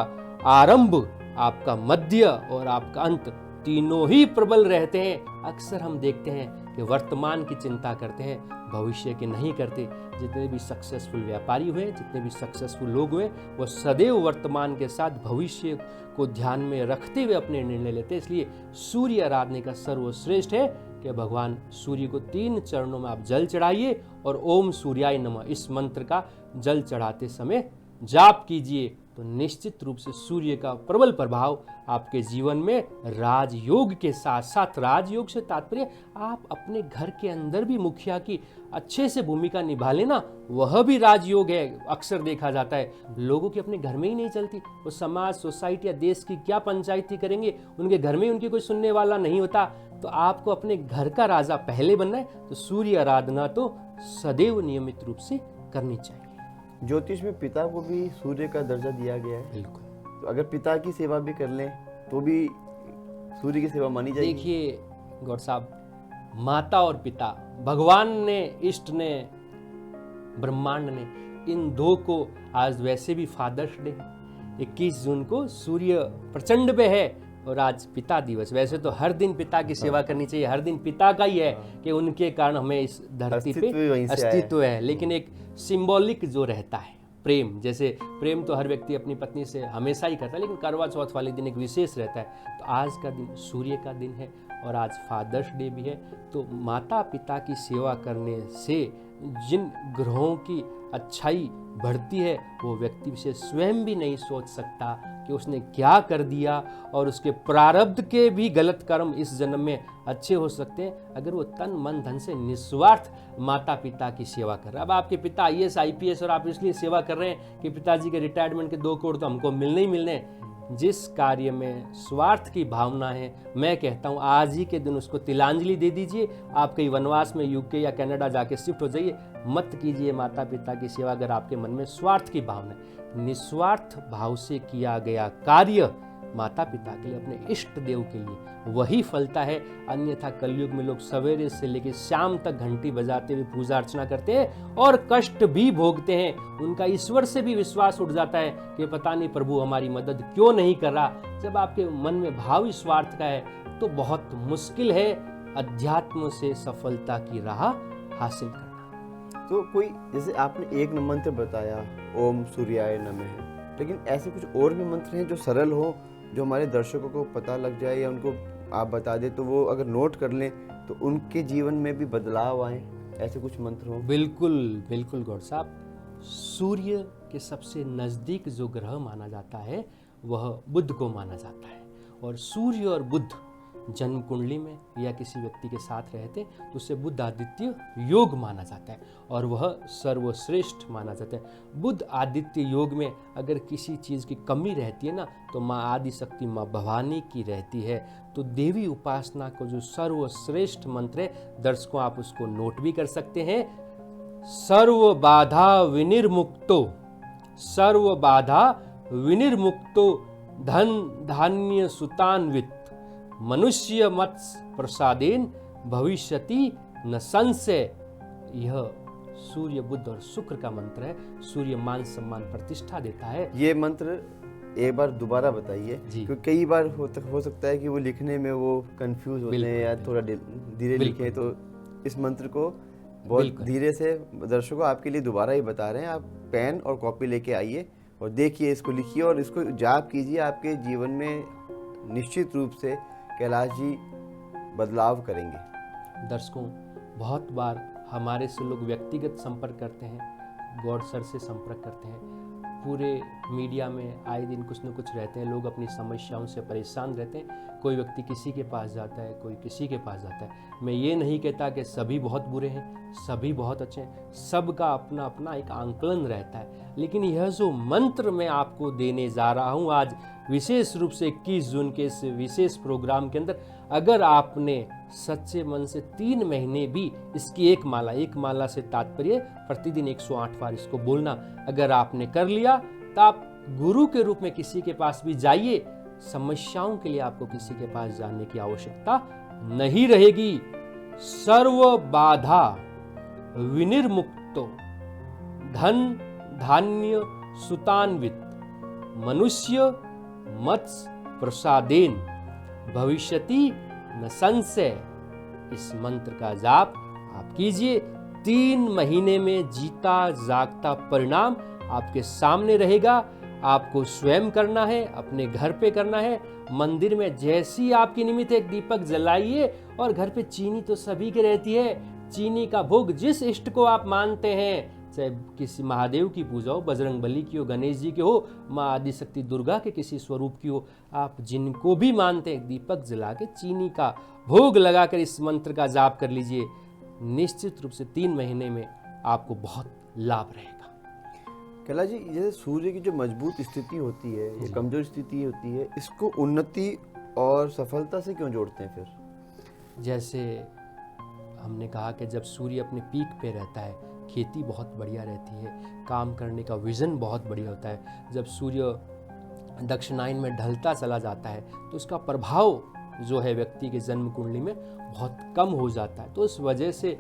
आरंभ, आपका मध्य और आपका अंत तीनों ही प्रबल रहते हैं। अक्सर हम देखते हैं कि वर्तमान की चिंता करते हैं, भविष्य की नहीं करते। जितने भी सक्सेसफुल व्यापारी हुए, जितने भी सक्सेसफुल लोग हुए, वो सदैव वर्तमान के साथ भविष्य को ध्यान में रखते हुए अपने निर्णय लेते हैं। इसलिए सूर्य आराधना का सर्वश्रेष्ठ है कि भगवान सूर्य को 3 चरणों में आप जल चढ़ाइए और ओम सूर्याय नमः इस मंत्र का जल चढ़ाते समय जाप कीजिए। तो निश्चित रूप से सूर्य का प्रबल प्रभाव आपके जीवन में राजयोग के साथ साथ, राजयोग से तात्पर्य आप अपने घर के अंदर भी मुखिया की अच्छे से भूमिका निभा लेना, वह भी राजयोग है। अक्सर देखा जाता है लोगों की अपने घर में ही नहीं चलती, वो समाज, सोसाइटी या देश की क्या पंचायती करेंगे, उनके घर में उनकी कोई सुनने वाला नहीं होता। तो आपको अपने घर का राजा पहले बनना है, तो सूर्य आराधना तो सदैव नियमित रूप से करनी चाहिए। ज्योतिष में पिता को भी सूर्य का दर्जा दिया गया है। बिल्कुल। तो अगर पिता की सेवा भी कर लें तो भी सूर्य की सेवा मानी जाएगी। देखिए, गौर साहब, माता और पिता, भगवान ने, इष्ट ने, ब्रह्मांड ने, इन दो को आज वैसे भी फादर्स डे है। 21 जून को सूर्य प्रचंड पे है और आज पिता दिवस। वैसे तो हर दिन पिता की सेवा करनी चाहिए, हर दिन पिता का ही है कि उनके कारण हमें इस धरती पे अस्तित्व है। लेकिन एक सिंबॉलिक जो रहता है प्रेम, जैसे प्रेम तो हर व्यक्ति अपनी पत्नी से हमेशा ही करता है, लेकिन करवा चौथ वाले दिन एक विशेष रहता है। तो आज का दिन सूर्य का दिन है और आज फादर्स डे भी है। तो माता पिता की सेवा करने से जिन ग्रहों की अच्छाई बढ़ती है वो व्यक्ति विशेष स्वयं भी नहीं सोच सकता कि उसने क्या कर दिया, और उसके प्रारब्ध के भी गलत कर्म इस जन्म में अच्छे हो सकते हैं अगर वो तन मन धन से निस्वार्थ माता पिता की सेवा कर रहा है। अब आपके पिता IAS IPS और आप इसलिए सेवा कर रहे हैं कि पिताजी के रिटायरमेंट के 2 करोड़ तो हमको मिलने ही मिलने। जिस कार्य में स्वार्थ की भावना है, मैं कहता हूँ आज ही के दिन उसको तिलांजलि दे दीजिए। आप कहीं वनवास में UK या कनाडा जाके शिफ्ट हो जाइए, मत कीजिए माता पिता की सेवा अगर आपके मन में स्वार्थ की भावना है। निस्वार्थ भाव से किया गया कार्य माता पिता के लिए, अपने इष्ट देव के लिए वही फलता है। अन्यथा कलयुग में लोग सवेरे से लेकर शाम तक घंटी बजाते हुए पूजा अर्चना करते हैं और कष्ट भी भोगते हैं। उनका ईश्वर से भी विश्वास उठ जाता है कि पता नहीं प्रभु हमारी मदद क्यों नहीं कर रहा। जब आपके मन में भाव ही स्वार्थ का है तो बहुत मुश्किल है अध्यात्म से सफलता की राह हासिल करना। तो कोई, जैसे आपने एक मंत्र बताया ओम सूर्याय नमः, लेकिन ऐसे कुछ और भी मंत्र हैं जो सरल हो, जो हमारे दर्शकों को पता लग जाए या उनको आप बता दें तो वो अगर नोट कर लें तो उनके जीवन में भी बदलाव आए, ऐसे कुछ मंत्र हो? बिल्कुल बिल्कुल गौर साहब, सूर्य के सबसे नज़दीक जो ग्रह माना जाता है वह बुध को माना जाता है। और सूर्य और बुध जन्म कुंडली में या किसी व्यक्ति के साथ रहते तो उसे बुध आदित्य योग माना जाता है और वह सर्वश्रेष्ठ माना जाता है। बुध आदित्य योग में अगर किसी चीज़ की कमी रहती है ना तो माँ आदि शक्ति माँ भवानी की रहती है। तो देवी उपासना को जो सर्वश्रेष्ठ मंत्र है, दर्शकों आप उसको नोट भी कर सकते हैं। सर्व बाधा विनिर्मुक्तो, सर्व बाधा विनिर्मुक्तो, धन धान्य सुतान्वित, मनुष्य मत्स्य प्रसादेन भविष्यति न संशय। यह सूर्य बुध और शुक्र का मंत्र है। सूर्य मान सम्मान प्रतिष्ठा देता है। ये मंत्र एक बार दोबारा बताइए, क्योंकि कई बार हो सकता है कि वो लिखने में वो कंफ्यूज होते हैं या थोड़ा धीरे लिखें। तो इस मंत्र को बहुत धीरे से दर्शकों आपके लिए दोबारा ही बता रहे हैं। आप पेन और कॉपी लेके आइए और देखिए, इसको लिखिए और इसको जाप कीजिए। आपके जीवन में निश्चित रूप से कैलाश जी बदलाव करेंगे। दर्शकों, बहुत बार हमारे से लोग व्यक्तिगत संपर्क करते हैं, गौर सर से संपर्क करते हैं। पूरे मीडिया में आए दिन कुछ न कुछ रहते हैं, लोग अपनी समस्याओं से परेशान रहते हैं। कोई व्यक्ति किसी के पास जाता है, कोई किसी के पास जाता है। मैं ये नहीं कहता कि सभी बहुत बुरे हैं, सभी बहुत अच्छे हैं, सबका अपना अपना एक आंकलन रहता है। लेकिन यह जो मंत्र मैं आपको देने जा रहा हूँ आज विशेष रूप से 21 जून के इस विशेष प्रोग्राम के अंदर, अगर आपने सच्चे मन से 3 महीने भी इसकी एक माला से तात्पर्य प्रतिदिन 108 बार इसको बोलना अगर आपने कर लिया तो आप गुरु के रूप में किसी के पास भी जाइए। समस्याओं के लिए आपको किसी के पास जाने की आवश्यकता नहीं रहेगी। सर्व बाधा विनिर्मुक्तो, धन धान्य सुतान्वित, मनुष्य मत्स्य प्रसादेन भविष्यति न संशय। इस मंत्र का जाप आप कीजिए। 3 महीने में जीता जागता परिणाम आपके सामने रहेगा। आपको स्वयं करना है, अपने घर पे करना है। मंदिर में जैसी आपकी निमित्त एक दीपक जलाइए और घर पे चीनी तो सभी की रहती है। चीनी का भोग जिस इष्ट को आप मानते हैं, चाहे किसी महादेव की पूजा हो, बजरंग बली की हो, गणेश जी की हो, माँ आदि शक्ति दुर्गा के किसी स्वरूप की हो, आप जिनको भी मानते हैं दीपक जला के चीनी का भोग लगाकर इस मंत्र का जाप कर लीजिए। निश्चित रूप से 3 महीने में आपको बहुत लाभ रहेगा। कैलाश जी, जैसे सूर्य की जो मजबूत स्थिति होती है या कमजोर स्थिति होती है, इसको उन्नति और सफलता से क्यों जोड़ते हैं फिर? जैसे हमने कहा कि जब सूर्य अपने पीक पे रहता है, खेती बहुत बढ़िया रहती है, काम करने का विज़न बहुत बढ़िया होता है। जब सूर्य दक्षिणायन में ढलता चला जाता है तो उसका प्रभाव जो है व्यक्ति के जन्म कुंडली में बहुत कम हो जाता है। तो इस वजह से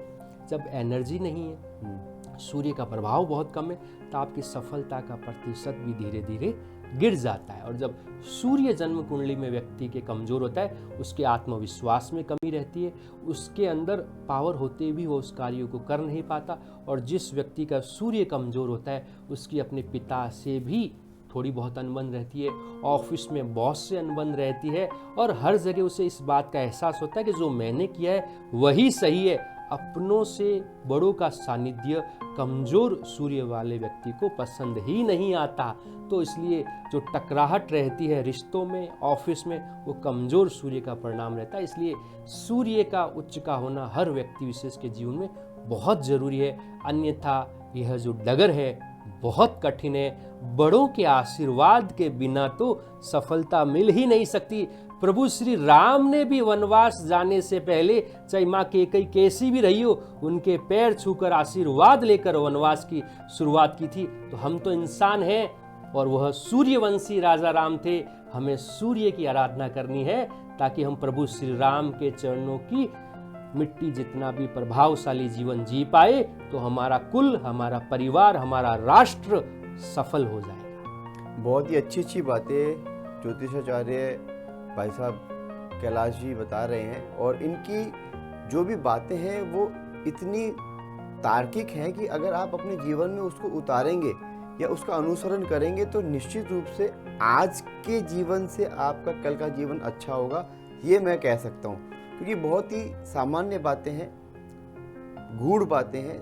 जब एनर्जी नहीं है, सूर्य का प्रभाव बहुत कम है, तो आपकी सफलता का प्रतिशत भी धीरे धीरे गिर जाता है। और जब सूर्य जन्म कुंडली में व्यक्ति के कमजोर होता है, उसके आत्मविश्वास में कमी रहती है, उसके अंदर पावर होते भी वो उस कार्य को कर नहीं पाता। और जिस व्यक्ति का सूर्य कमजोर होता है, उसकी अपने पिता से भी थोड़ी बहुत अनबन रहती है, ऑफिस में बॉस से अनबन रहती है, और हर जगह उसे इस बात का एहसास होता है कि जो मैंने किया है वही सही है। अपनों से बड़ों का सानिध्य कमजोर सूर्य वाले व्यक्ति को पसंद ही नहीं आता। तो इसलिए जो टकराहट रहती है रिश्तों में, ऑफिस में, वो कमजोर सूर्य का परिणाम रहता है। इसलिए सूर्य का उच्च का होना हर व्यक्ति विशेष के जीवन में बहुत जरूरी है, अन्यथा यह जो डगर है बहुत कठिन है। बड़ों के आशीर्वाद के बिना तो सफलता मिल ही नहीं सकती। प्रभु श्री राम ने भी वनवास जाने से पहले, चाहे माँ कैकेयी कैसी भी रही हो, उनके पैर छूकर आशीर्वाद लेकर वनवास की शुरुआत की थी। तो हम तो इंसान हैं और वह सूर्यवंशी राजा राम थे। हमें सूर्य की आराधना करनी है ताकि हम प्रभु श्री राम के चरणों की मिट्टी जितना भी प्रभावशाली जीवन जी पाए, तो हमारा कुल, हमारा परिवार, हमारा राष्ट्र सफल हो जाएगा। बहुत ही अच्छी बातें ज्योतिषाचार्य भाई साहब कैलाश जी बता रहे हैं, और इनकी जो भी बातें हैं वो इतनी तार्किक हैं कि अगर आप अपने जीवन में उसको उतारेंगे या उसका अनुसरण करेंगे तो निश्चित रूप से आज के जीवन से आपका कल का जीवन अच्छा होगा, ये मैं कह सकता हूँ। क्योंकि बहुत ही सामान्य बातें हैं, गूढ़ बातें हैं,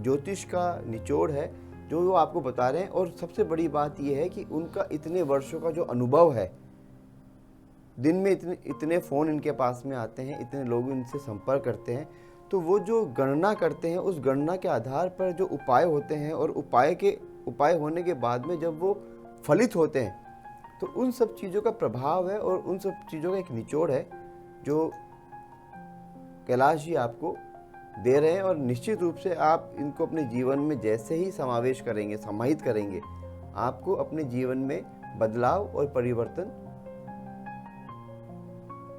ज्योतिष का निचोड़ है जो वो आपको बता रहे हैं। और सबसे बड़ी बात यह है कि उनका इतने वर्षों का जो अनुभव है, दिन में इतने फ़ोन इनके पास में आते हैं, इतने लोग इनसे संपर्क करते हैं, तो वो जो गणना करते हैं उस गणना के आधार पर जो उपाय होते हैं, और उपाय होने के बाद में जब वो फलित होते हैं, तो उन सब चीज़ों का प्रभाव है और उन सब चीज़ों का एक निचोड़ है जो कैलाश जी आपको दे रहे हैं। और निश्चित रूप से आप इनको अपने जीवन में जैसे ही समावेश करेंगे, समाहित करेंगे, आपको अपने जीवन में बदलाव और परिवर्तन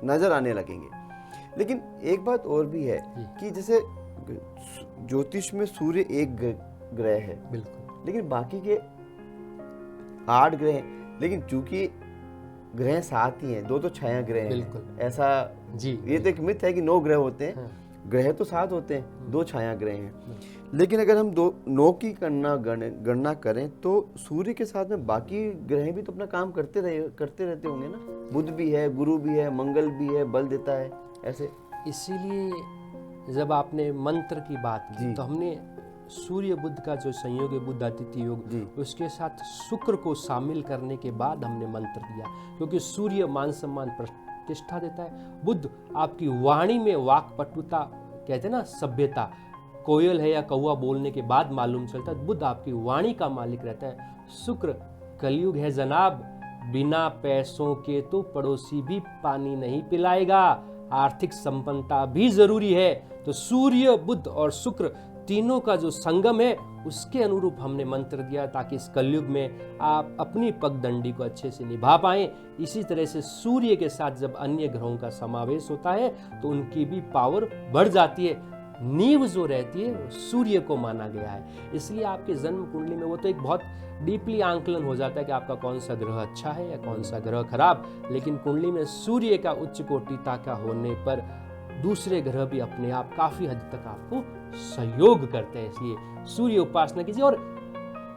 नजर आने लगेंगे। लेकिन एक बात और भी है कि जैसे ज्योतिष में सूर्य एक ग्रह है, बिल्कुल, लेकिन बाकी के 8 ग्रह हैं, लेकिन चूंकि ग्रह 7 ही हैं, 2 तो छाया ग्रह हैं। बिल्कुल। ऐसा जी, ये तो एक मिथ है कि 9 ग्रह होते हैं। हाँ। ग्रह तो 7 होते हैं, 2 छाया ग्रह हैं। लेकिन अगर हम 9 की गणना करें तो सूर्य के साथ में बाकी ग्रह भी तो अपना काम करते रहते होंगे ना। बुध भी है, गुरु भी है, मंगल भी है, बल देता है, ऐसे। इसीलिए जब आपने मंत्र की बात की तो हमने सूर्य बुध का जो संयोग है, बुध आदित्य योग, उसके साथ शुक्र को शामिल करने के बाद हमने मंत्र दिया। क्योंकि सूर्य मान सम्मान प्रतिष्ठा देता है, बुध आपकी वाणी में वाक्पटुता, कहते हैं ना सभ्यता, कोयल है या कौवा बोलने के बाद मालूम चलता है, बुध आपकी वाणी का मालिक रहता है। शुक्र कलयुग है जनाब, बिना पैसों के तो पड़ोसी भी पानी नहीं पिलाएगा, आर्थिक संपन्नता भी जरूरी है। तो सूर्य, बुध और शुक्र तीनों का जो संगम है, उसके अनुरूप हमने मंत्र दिया ताकि इस कलयुग में आप अपनी पगडंडी को अच्छे से निभा पाएं। इसी तरह से सूर्य के साथ जब अन्य ग्रहों का समावेश होता है तो उनकी भी पावर बढ़ जाती है। नींव जो रहती है वो सूर्य को माना गया है। इसलिए आपके जन्म कुंडली में वो तो एक बहुत डीपली आंकलन हो जाता है कि आपका कौन सा ग्रह अच्छा है या कौन सा ग्रह खराब। लेकिन कुंडली में सूर्य का उच्च कोटिता का होने पर दूसरे ग्रह भी अपने आप काफी हद तक आपको सहयोग करते हैं। इसलिए सूर्य उपासना कीजिए। और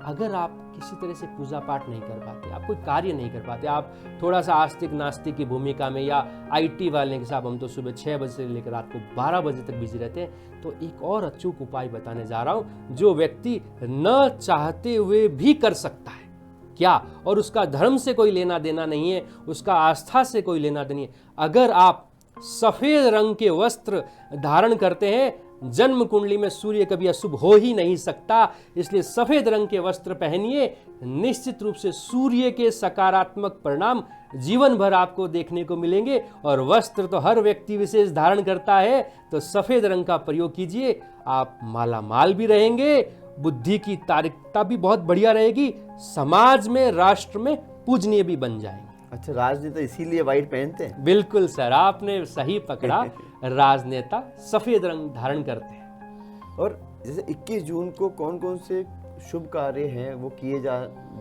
अगर आप किसी तरह से पूजा पाठ नहीं कर पाते, आप कोई कार्य नहीं कर पाते, आप थोड़ा सा आस्तिक नास्तिक की भूमिका में या आईटी वाले के साथ हम तो सुबह 6 बजे से लेकर रात को 12 बजे तक बिजी रहते हैं, तो एक और अचूक उपाय बताने जा रहा हूं जो व्यक्ति न चाहते हुए भी कर सकता है। क्या? और उसका धर्म से कोई लेना देना नहीं है, उसका आस्था से कोई लेना देना नहीं है। अगर आप सफेद रंग के वस्त्र धारण करते हैं, जन्म कुंडली में सूर्य कभी अशुभ हो ही नहीं सकता, इसलिए सफेद रंग के वस्त्र पहनिए। निश्चित रूप से सूर्य के सकारात्मक परिणाम जीवन भर आपको देखने को मिलेंगे। और वस्त्र तो हर व्यक्ति विशेष धारण करता है, तो सफेद रंग का प्रयोग कीजिए। आप माला माल भी रहेंगे, बुद्धि की तारिकता भी बहुत बढ़िया रहेगी, समाज में, राष्ट्र में पूजनीय भी बन जाएंगे। अच्छा, राजनेता इसीलिए वाइट पहनते हैं। बिल्कुल सर, आपने सही पकड़ा। राजनेता सफेद रंग धारण करते हैं। और जैसे 21 जून को कौन कौन से शुभ कार्य हैं वो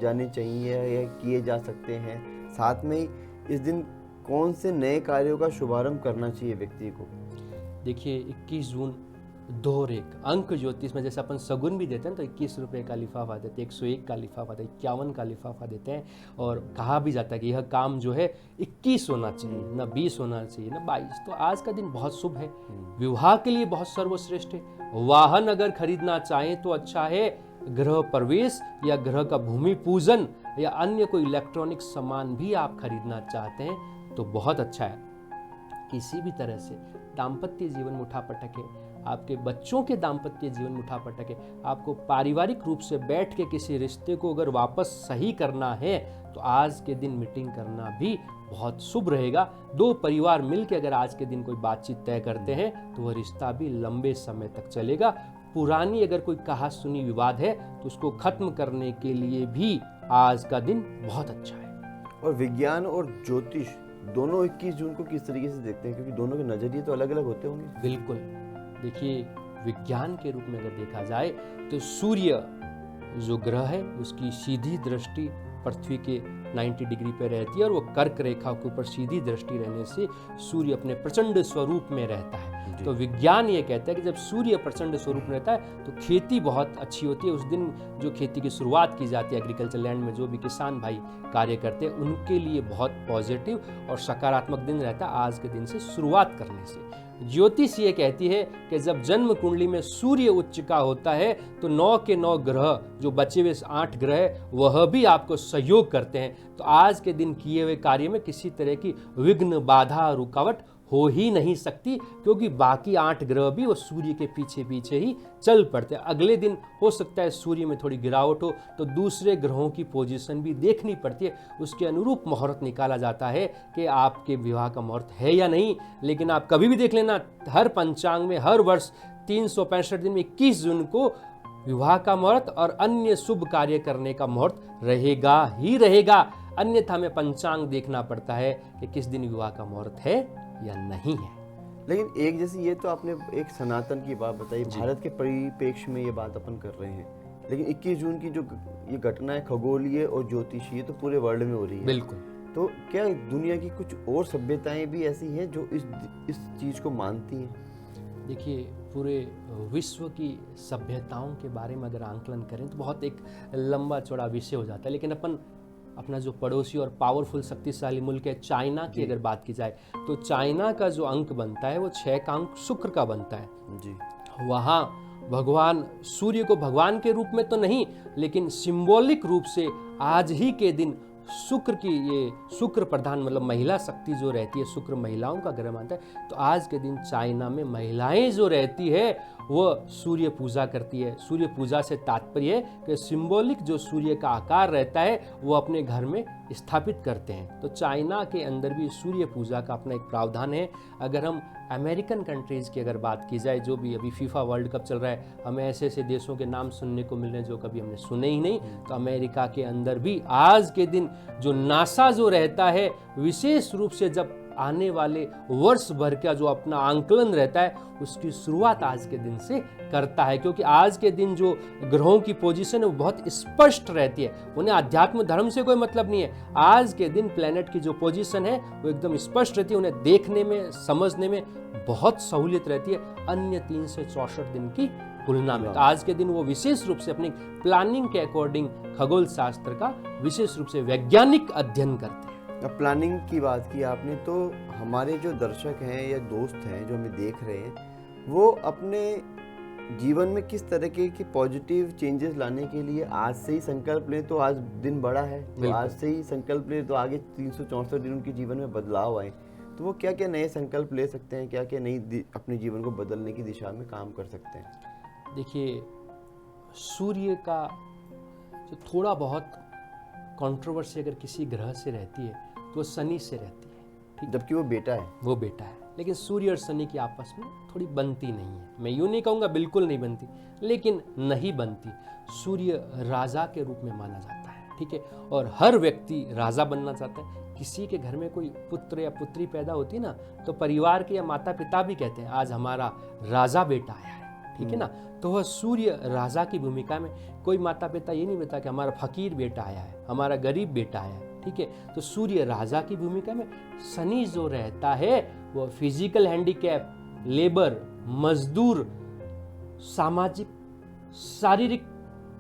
जाने चाहिए या किए जा सकते हैं, साथ में ही इस दिन कौन से नए कार्यों का शुभारंभ करना चाहिए व्यक्ति को? देखिए 21 जून दोहरे अंक ज्योतिष में जैसे अपन सगुन भी देते हैं तो 21 रुपये का लिफाफा देते हैं, 101 का लिफाफा देते हैं, 51 का लिफाफा देते हैं। और कहा भी जाता है कि यह काम जो है 21 होना चाहिए, ना 20 होना चाहिए, ना 22। तो आज का दिन बहुत शुभ है, विवाह के लिए बहुत सर्वश्रेष्ठ है। वाहन अगर खरीदना चाहें तो अच्छा है, गृह प्रवेश या गृह का भूमि पूजन या अन्य कोई इलेक्ट्रॉनिक सामान भी आप खरीदना चाहते हैं तो बहुत अच्छा है। किसी भी तरह से दाम्पत्य जीवन मुठापटक है, आपके बच्चों के दाम्पत्य जीवन मुठापटक है, आपको पारिवारिक रूप से बैठ के किसी रिश्ते को अगर वापस सही करना है तो आज के दिन मीटिंग करना भी बहुत शुभ रहेगा। दो परिवार मिलकर अगर आज के दिन कोई बातचीत तय करते हैं तो वह रिश्ता भी लंबे समय तक चलेगा। पुरानी अगर कोई कहा सुनी विवाद है तो उसको खत्म करने के लिए भी आज का दिन बहुत अच्छा है। और विज्ञान और ज्योतिष दोनों 21 जून को किस तरीके से देखते हैं, क्योंकि दोनों के नजरिए तो अलग अलग होते होंगे? बिल्कुल, देखिए विज्ञान के रूप में अगर देखा जाए तो सूर्य जो ग्रह है उसकी सीधी दृष्टि पृथ्वी के 90 डिग्री पे रहती है और वो कर्क रेखा के ऊपर सीधी दृष्टि रहने से सूर्य अपने प्रचंड स्वरूप में रहता है। तो विज्ञान ये कहता है कि जब सूर्य प्रचंड स्वरूप में रहता है तो खेती बहुत अच्छी होती है। उस दिन जो खेती की शुरुआत की जाती है एग्रीकल्चर लैंड में जो भी किसान भाई कार्य करते हैं उनके लिए बहुत पॉजिटिव और सकारात्मक दिन रहता है आज के दिन से शुरुआत करने से। ज्योतिष ये कहती है कि जब जन्म कुंडली में सूर्य उच्च का होता है तो 9 के 9 ग्रह जो बचे हुए 8 ग्रह वह भी आपको सहयोग करते हैं। तो आज के दिन किए हुए कार्य में किसी तरह की विघ्न बाधा रुकावट हो ही नहीं सकती, क्योंकि बाकी 8 ग्रह भी वो सूर्य के पीछे पीछे ही चल पड़ते हैं। अगले दिन हो सकता है सूर्य में थोड़ी गिरावट हो तो दूसरे ग्रहों की पोजीशन भी देखनी पड़ती है, उसके अनुरूप मुहूर्त निकाला जाता है कि आपके विवाह का मुहूर्त है या नहीं। लेकिन आप कभी भी देख लेना, हर पंचांग में हर वर्ष 365 दिन में 21 जून को विवाह का मुहूर्त और अन्य शुभ कार्य करने का मुहूर्त रहेगा ही रहेगा। अन्यथा हमें पंचांग देखना पड़ता है कि किस दिन विवाह का मुहूर्त है या नहीं है। लेकिन एक जैसे ये तो आपने एक सनातन की बात बताई, भारत के परिप्रेक्ष्य में ये बात अपन कर रहे हैं, लेकिन 21 जून की जो ये घटना है खगोलीय और ज्योतिषीय तो पूरे वर्ल्ड में हो रही है। बिल्कुल। तो क्या दुनिया की कुछ और सभ्यताएं भी ऐसी हैं जो इस चीज को मानती हैं? देखिए पूरे विश्व की सभ्यताओं के बारे में अगर आंकलन करें तो बहुत एक लंबा चौड़ा विषय हो जाता है। लेकिन अपना जो पड़ोसी और पावरफुल शक्तिशाली मुल्क है चाइना की अगर बात की जाए तो चाइना का जो अंक बनता है वो 6 का अंक शुक्र का बनता है जी। वहाँ भगवान सूर्य को भगवान के रूप में तो नहीं लेकिन सिंबॉलिक रूप से आज ही के दिन शुक्र की ये शुक्र प्रधान मतलब महिला शक्ति जो रहती है, शुक्र महिलाओं का ग्रह मानता है। तो आज के दिन चाइना में महिलाएं जो रहती है वह सूर्य पूजा करती है। सूर्य पूजा से तात्पर्य है कि सिंबॉलिक जो सूर्य का आकार रहता है वो अपने घर में स्थापित करते हैं। तो चाइना के अंदर भी सूर्य पूजा का अपना एक प्रावधान है। अगर हम अमेरिकन कंट्रीज़ की अगर बात की जाए, जो भी अभी फीफा वर्ल्ड कप चल रहा है, हमें ऐसे ऐसे देशों के नाम सुनने को मिल रहे हैं जो कभी हमने सुने ही नहीं। तो अमेरिका के अंदर भी आज के दिन जो नासा जो रहता है विशेष रूप से जब आने वाले वर्ष भर का जो अपना आंकलन रहता है उसकी शुरुआत आज के दिन से करता है, क्योंकि आज के दिन जो ग्रहों की पोजीशन है वो बहुत स्पष्ट रहती है। उन्हें अध्यात्म धर्म से कोई मतलब नहीं है। आज के दिन प्लेनेट की जो पोजीशन है वो एकदम स्पष्ट रहती है, उन्हें देखने में समझने में बहुत सहूलियत रहती है अन्य 364 दिन की तुलना में। तो आज के दिन वो विशेष रूप से अपनी प्लानिंग के अकॉर्डिंग खगोल शास्त्र का विशेष रूप से वैज्ञानिक अध्ययन करते हैं। अब प्लानिंग की बात की आपने, तो हमारे जो दर्शक हैं या दोस्त हैं जो हमें देख रहे हैं वो अपने जीवन में किस तरह के पॉजिटिव चेंजेस लाने के लिए आज से ही संकल्प लें। तो आज दिन बड़ा है तो आज से ही संकल्प लें तो आगे 364 दिन उनके जीवन में बदलाव आए। तो वो क्या क्या नए संकल्प ले सकते हैं, क्या क्या नई अपने जीवन को बदलने की दिशा में काम कर सकते हैं? देखिए सूर्य का जो थोड़ा बहुत कंट्रोवर्सी अगर किसी ग्रह से रहती है तो शनि से रहती है, ठीक, जबकि वो बेटा है। वो बेटा है। लेकिन सूर्य और शनि की आपस में थोड़ी बनती नहीं है। मैं यूँ नहीं कहूँगा बिल्कुल नहीं बनती, लेकिन नहीं बनती। सूर्य राजा के रूप में माना जाता है, ठीक है। और हर व्यक्ति राजा बनना चाहता है। किसी के घर में कोई पुत्र या पुत्री पैदा होती ना, तो परिवार के या माता पिता भी कहते हैं आज हमारा राजा बेटा आया है, ठीक है ना। तो वह सूर्य राजा की भूमिका में, कोई माता पिता ये नहीं बताता कि हमारा फकीर बेटा आया है, हमारा गरीब बेटा आया है, ठीक है। तो सूर्य राजा की भूमिका में। शनि जो रहता है वो फिजिकल हैंडीकैप, लेबर, मजदूर, सामाजिक, शारीरिक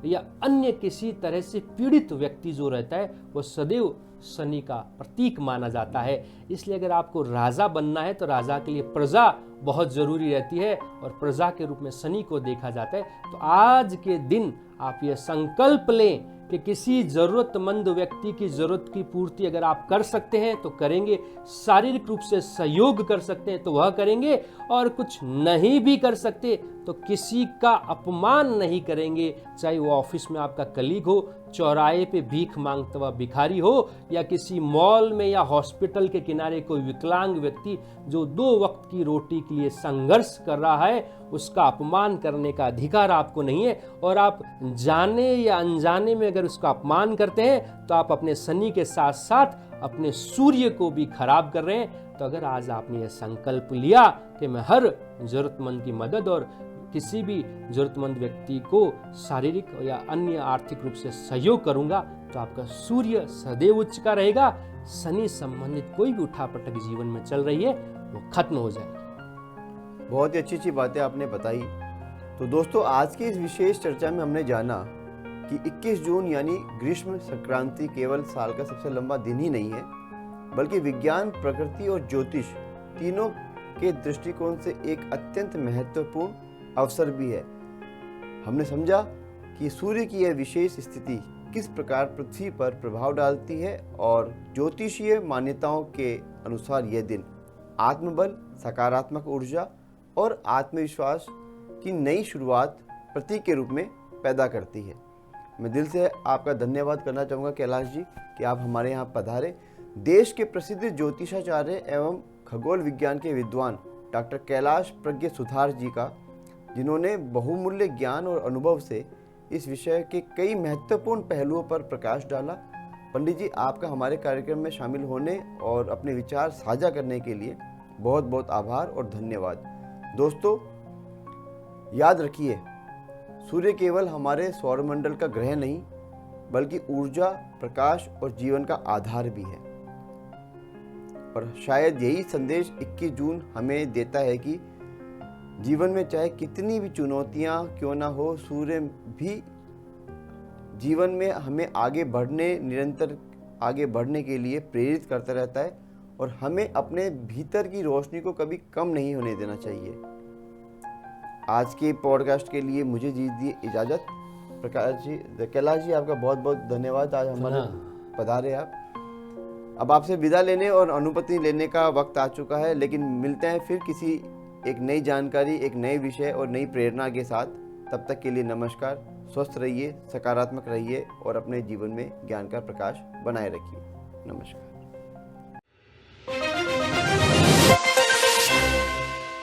या अन्य किसी तरह से पीड़ित व्यक्ति जो रहता है वो सदैव शनि का प्रतीक माना जाता है। इसलिए अगर आपको राजा बनना है तो राजा के लिए प्रजा बहुत जरूरी रहती है और प्रजा के रूप में शनि को देखा जाता है। तो आज के दिन आप यह संकल्प लें कि किसी जरूरतमंद व्यक्ति की जरूरत की पूर्ति अगर आप कर सकते हैं तो करेंगे, शारीरिक रूप से सहयोग कर सकते हैं तो वह करेंगे, और कुछ नहीं भी कर सकते तो किसी का अपमान नहीं करेंगे, चाहे वो ऑफिस में आपका कलीग हो, चौराहे पे भीख मांगता हुआ भिखारी हो, या किसी मॉल में या हॉस्पिटल के किनारे कोई विकलांग व्यक्ति जो 2 वक्त की रोटी के लिए संघर्ष कर रहा है, उसका अपमान करने का अधिकार आपको नहीं है। और आप जाने या अनजाने में अगर उसका अपमान करते हैं तो आप अपने शनि के साथ साथ अपने सूर्य को भी खराब कर रहे हैं। तो अगर आज आपने यह संकल्प लिया कि मैं हर जरूरतमंद की मदद और किसी भी जरूरतमंद व्यक्ति को शारीरिक या अन्य आर्थिक रूप से सहयोग करूंगा, तो आपका सूर्य सदैव उच्च का रहेगा। शनि संबंधित कोई भी उठापटक जीवन में चल रही है वो खत्म हो जाएगी। बहुत ही अच्छी अच्छी बातें आपने बताई। तो दोस्तों, आज की इस विशेष चर्चा में हमने जाना कि 21 जून यानी ग्रीष्म संक्रांति केवल साल का सबसे लंबा दिन ही नहीं है, बल्कि विज्ञान, प्रकृति और ज्योतिष तीनों के दृष्टिकोण से एक अत्यंत महत्वपूर्ण अवसर भी है। हमने समझा कि सूर्य की यह विशेष स्थिति किस प्रकार पृथ्वी पर प्रभाव डालती है, और ज्योतिषीय मान्यताओं के अनुसार यह दिन आत्मबल, सकारात्मक ऊर्जा और आत्मविश्वास की नई शुरुआत प्रतीक के रूप में पैदा करती है। मैं दिल से आपका धन्यवाद करना चाहूँगा कैलाश जी कि आप हमारे यहाँ पधारे। देश के प्रसिद्ध ज्योतिषाचार्य एवं खगोल विज्ञान के विद्वान डॉक्टर कैलाश प्रज्ञ सुथार जी का, जिन्होंने बहुमूल्य ज्ञान और अनुभव से इस विषय के कई महत्वपूर्ण पहलुओं पर प्रकाश डाला। पंडित जी, आपका हमारे कार्यक्रम में शामिल होने और अपने विचार साझा करने के लिए बहुत बहुत आभार और धन्यवाद। दोस्तों, याद रखिए, सूर्य केवल हमारे सौरमंडल का ग्रह नहीं, बल्कि ऊर्जा, प्रकाश और जीवन का आधार भी है। और शायद यही संदेश 21 जून हमें देता है कि जीवन में चाहे कितनी भी चुनौतियां क्यों ना हो, सूर्य भी जीवन में हमें आगे बढ़ने, निरंतर आगे बढ़ने के लिए प्रेरित करता रहता है, और हमें अपने भीतर की रोशनी को कभी कम नहीं होने देना चाहिए। आज के पॉडकास्ट के लिए मुझे दीजिए इजाज़त। प्रकाश जी, कैलाश जी, आपका बहुत बहुत धन्यवाद, आज हमारे पधारे आप। अब आपसे विदा लेने और अनुमति लेने का वक्त आ चुका है, लेकिन मिलते हैं फिर किसी एक नई जानकारी, एक नए विषय और नई प्रेरणा के साथ। तब तक के लिए नमस्कार। स्वस्थ रहिए, सकारात्मक रहिए और अपने जीवन में ज्ञान का प्रकाश बनाए रखिए। नमस्कार।